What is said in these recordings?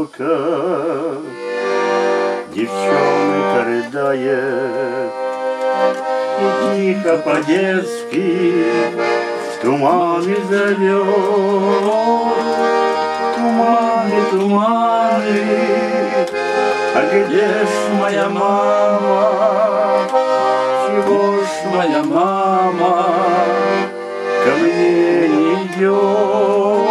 одиноко, девчонка рыдает, и тихо по-детски туманы зовет. Туманы, туманы, а где ж моя мама? Чего ж моя мама ко мне не идет?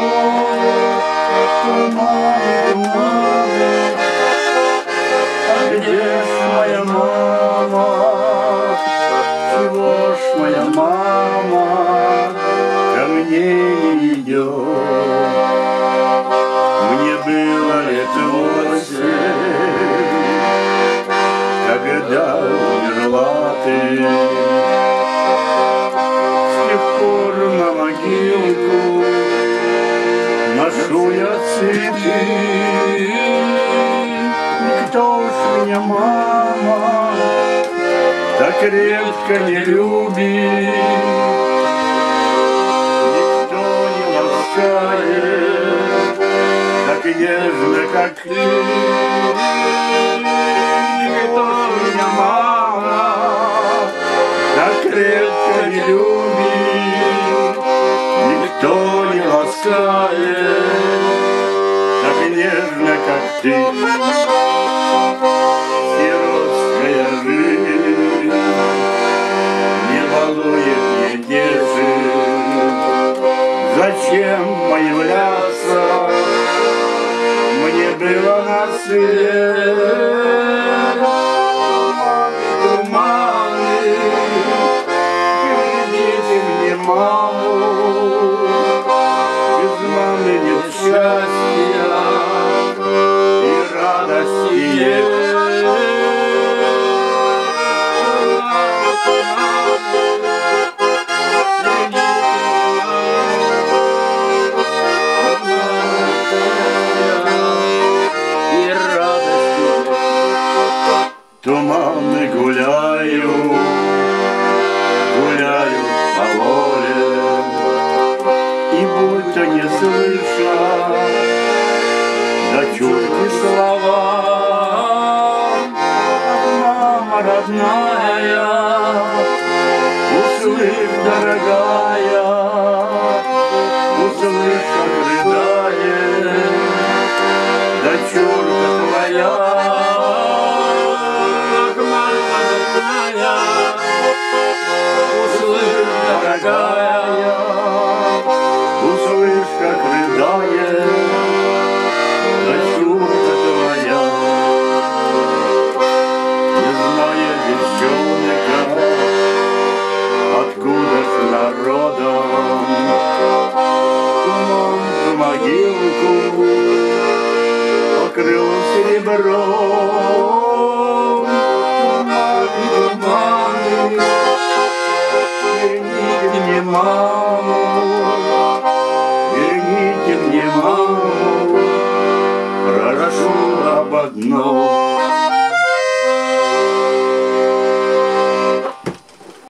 Туманы, туманы, а где ж моя мама? Чего ж моя мама ко мне не идет? Мне было лет 8, когда умерла ты. С тех пор на могилку ношу я цветы. Никто ж меня, мама, так редко не любит. Никто не ласкает так нежно, как ты. Никто ж меня, мама, так редко не любит. Никто не ласкает так нежно, как ты. Сиротская жизнь не балует, не держит. Зачем появляться мне было на свет? Туманы, приведите мне маму. Без мамы нет счастья и радости нет. Туманы гуляют, гуляют по воле, и будто не слышат дочурки слова. Мама родная, услышь, дорогая, услышь, как рыдает дочурка твоя. Услышь, дорогая, услышь, как рыдает дочурка твоя. Не зная девчонка, откуда ж народом, туман в могилку покрыл серебром. Верните мне маму, верните мне маму, прошу об одном.